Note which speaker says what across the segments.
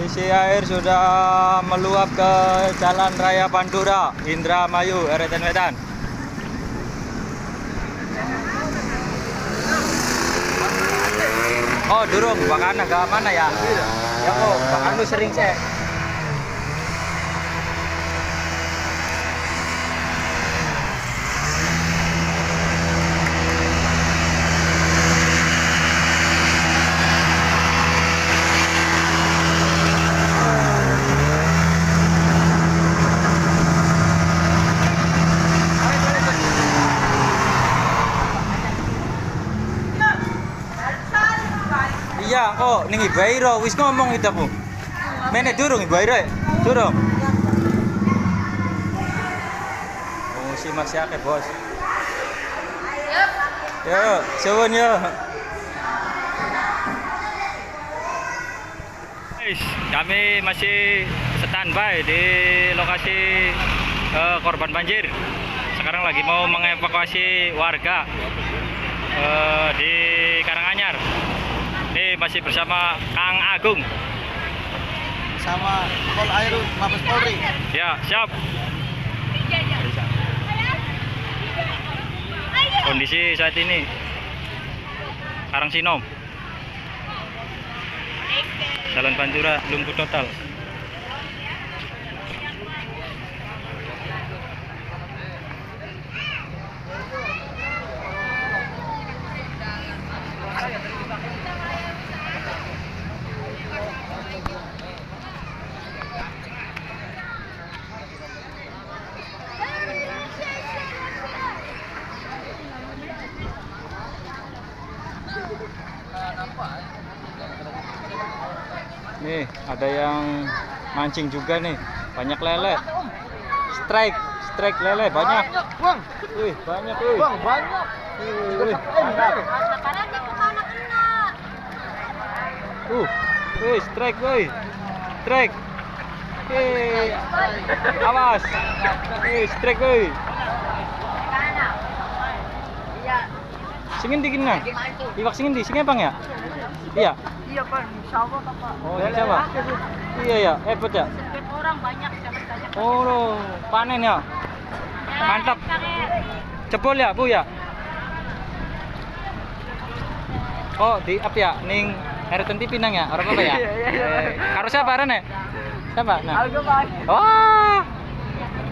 Speaker 1: Isi air sudah meluap ke Jalan Raya Pantura, Indramayu, Eretan Wetan. Oh, durung, bahkan agak mana ya? Ya kok, bahkan lu sering cek. Iya, kok ning Ibairo wis ngomong itu aku. Mene durung Ibairo ya? Durung. Oh, masih akeh, Bos. Yo, suwun yo. Guys, kami masih standby di lokasi korban banjir. Sekarang lagi mau mengevakuasi warga di Karanganyar. Ini masih bersama Kang Agung
Speaker 2: sama Pol Air Mabes Polri.
Speaker 1: ya, siap. Kondisi saat ini Karangsinom, Jalan Pantura lumpuh total. Nih, ada yang mancing juga nih. Banyak lele. Strike lele banyak.
Speaker 2: Bang,
Speaker 1: Wih, banyak wih.
Speaker 2: bang, banyak.
Speaker 1: Wih, mantap. Wih, strike wih. Strike. Awas. Wih, strike wih. Singin dikit nggak? Iwak singin di, singin bang ya? Iya.
Speaker 2: Iya, Pak. Insyaallah, Pak.
Speaker 1: Oh, siapa? Iya ya, hebat ya.
Speaker 3: Orang banyak banyak.
Speaker 1: Oh, panen ya. Mantap. Jebol ya, Bu ya. Oh, di apa ya? Ning Eretan TV nang ya? Orang apa ya? Karo siapa Rene? Siapa? Nah.
Speaker 2: Algo, Pak.
Speaker 1: Oh.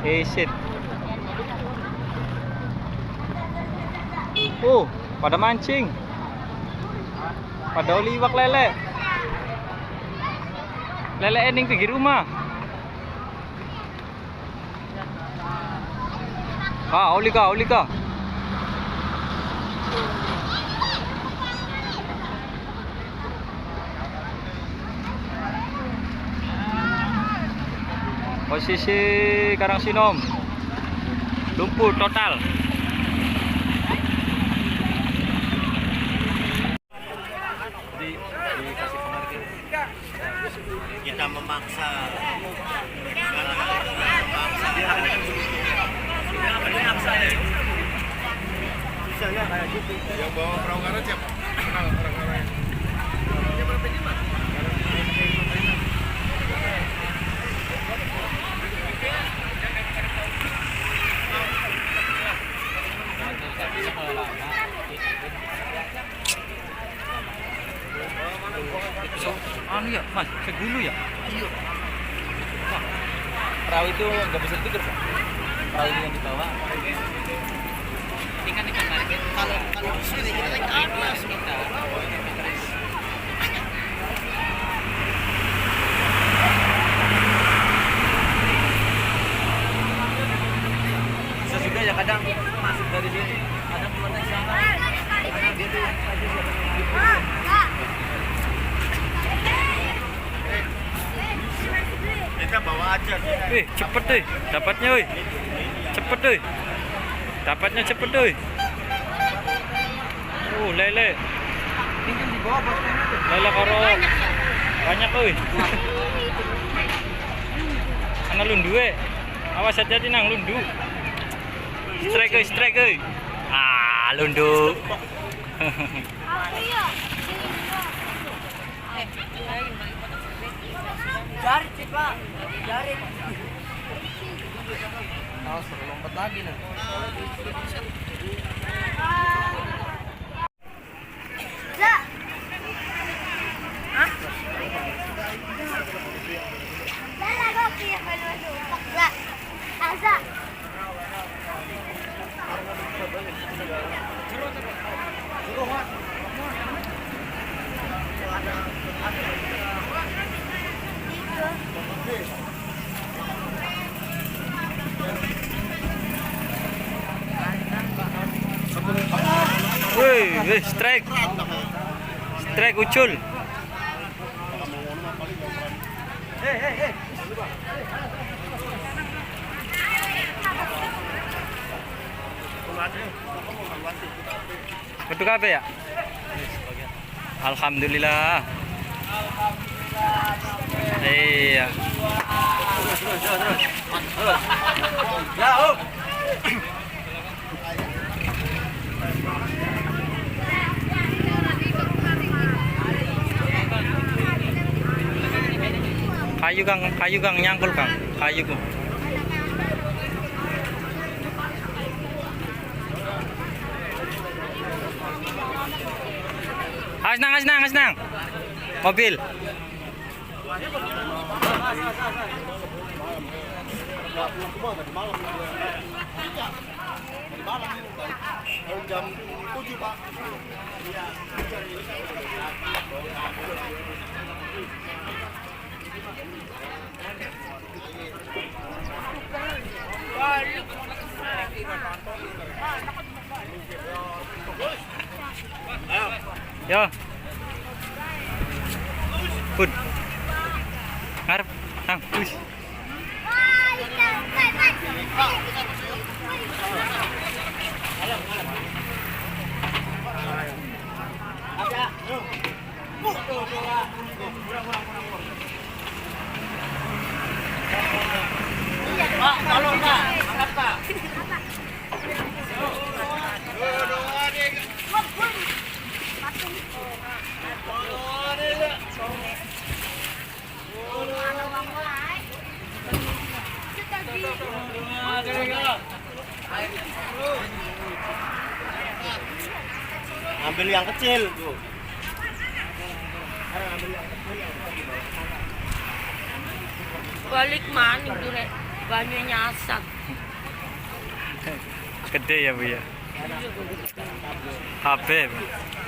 Speaker 1: Shit. Pada mancing. Pada oli iwak lele. Lele ending pinggir rumah. Oli kah. Posisi Karangsinom lumpuh total.
Speaker 4: Kita memaksa bisa kayak gitu. Yang bawa perahu karet siapa? Kenal orang-orang. Ini berapa ini, Mas?
Speaker 1: Anu ya, Mas, segulu ya?
Speaker 4: Iya.
Speaker 1: Perahu itu nggak bisa tidur, Pak. Perahu yang dibawa. Ikan tarik.
Speaker 4: Kalau di sini kita naik ke atas.
Speaker 1: Bisa juga ya kadang masuk dari sini, kadang keluar dari sana.
Speaker 4: Kita bawa aja.
Speaker 1: Wih, cepet deh, dapatnya wih. Cepet deh. Dapatnya cepet deh. Lele.
Speaker 2: Ini kan di bawah, Bos.
Speaker 1: Lele karo. Banyak wih. Ana lundu we. Awas hati-hati nang lundu. Strike euy. Lundu.
Speaker 2: Jarit sih Pak. Jarit. Suruh lompat lagi nih.
Speaker 1: Wih, strike. Strike ucul. Betul apa ya? Alhamdulillah. Iya.
Speaker 2: Ya, Om.
Speaker 1: Kayu kang nyangkul kang, kayu kang. Asnang. Mobil.
Speaker 4: Jam 7 Pak.
Speaker 1: Yo. Pun. Ngarep. Nang, wis.
Speaker 2: Pak, tolong Pak. Angkat Pak.
Speaker 4: Ambil yang kecil tuh.
Speaker 3: Balik mana dure banyak nyasar.
Speaker 1: Gede ya Bu ya. HP.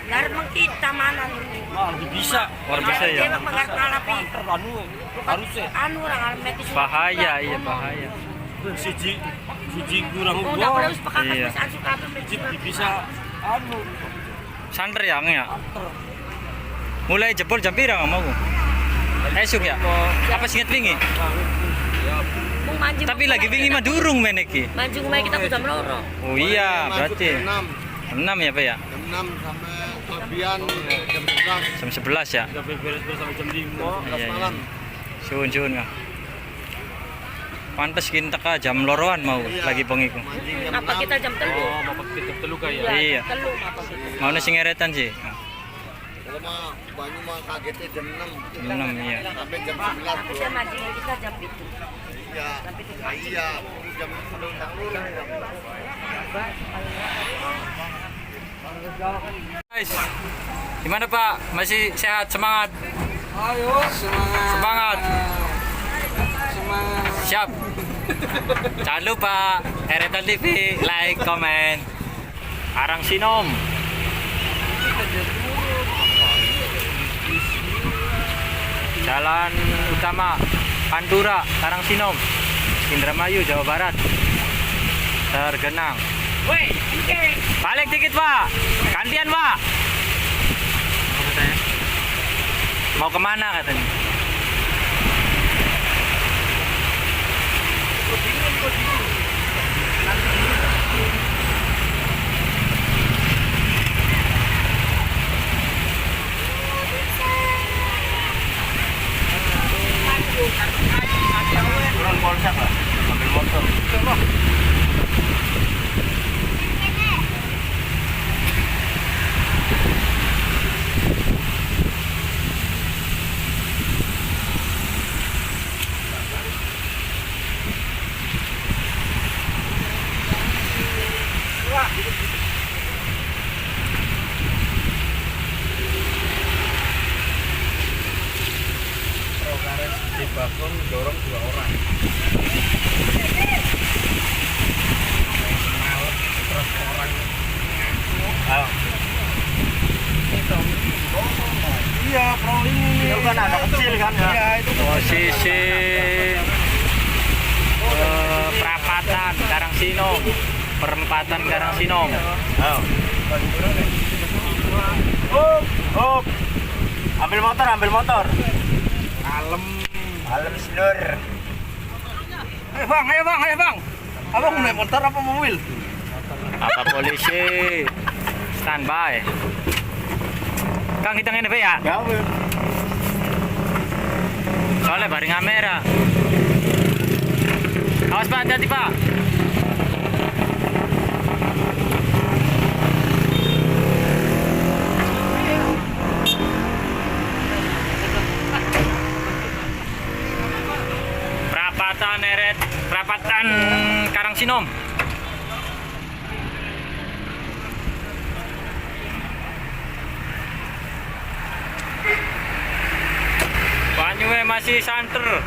Speaker 3: Lar emang kita mana nih?
Speaker 2: Lebih bisa.
Speaker 1: Orang bisa ya.
Speaker 3: Dia mengat ngalapi
Speaker 2: Harusnya.
Speaker 3: anu orang alamet itu.
Speaker 1: Bahaya, iya bahaya.
Speaker 2: Siji kurang
Speaker 3: Oh, enggak boleh usah pakai
Speaker 1: Iya.
Speaker 3: pesan suka
Speaker 2: bisa anu.
Speaker 1: Santer ya ya. Mulai jebol jam pira nggak mau? Esuk ya? Apa singkat wingi?
Speaker 3: Mau mancing.
Speaker 1: Tapi lagi wingi mah durung men iki.
Speaker 3: Mancing main kita jam loro.
Speaker 1: Oh iya, berarti
Speaker 4: 6
Speaker 1: 6 ya Pak ya?
Speaker 4: jam 6 sampai kelebihan jam 11
Speaker 1: Jam 11 ya?
Speaker 2: Beres-beres sampai jam 5.
Speaker 1: Iya, iya.
Speaker 4: malam.
Speaker 1: Suun Kang. Pantes kita teka jam loroan mau
Speaker 4: Iya.
Speaker 1: lagi bengi ku.
Speaker 4: Mancing jam
Speaker 3: Apa
Speaker 4: 6.
Speaker 3: kita jam telu?
Speaker 2: Bapak kita telu kayak.
Speaker 1: Iya.
Speaker 3: Telu apa kita?
Speaker 1: Mau nasi ngeretan sih.
Speaker 4: Kalau mah banyu mah kagetnya jam 6
Speaker 1: 6 iya.
Speaker 4: sampai jam 11
Speaker 3: Tapi saya mancing kita jam itu.
Speaker 4: Iya. Iya, jam 10
Speaker 1: Guys, gimana Pak? Masih sehat, semangat?
Speaker 2: Ayo semangat.
Speaker 1: Semangat. Siap. Jangan lupa Eretan TV, like, komen. Arang Sinom. Jalan utama Pantura, Karang Sinom, Indramayu, Jawa Barat. Tergenang.
Speaker 3: Woi,
Speaker 1: Balik dikit Pak. Gantian Pak. Mau kemana katanya?
Speaker 4: kurang polsek lah. Ambil motor. Perahu karet di Bakung dorong 2 orang. Malam terus orang. Ayo. Iya, perahu ini. Itu kan ada kecil kan ya. Iya, itu
Speaker 1: Posisi perapatan Karangsinom, perempatan Karangsinom.
Speaker 4: Ayo. Hop. Ambil motor. Alam selur. Ayo bang. Abang naik motor apa mobil?
Speaker 1: Apa polisi standby. Kang kita ngene ya.
Speaker 4: Ya, Bang.
Speaker 1: Soalnya bareng kamera. Awas Pak, hati-hati Pak. Perapatan Karangsinom. Banyuwe masih santer.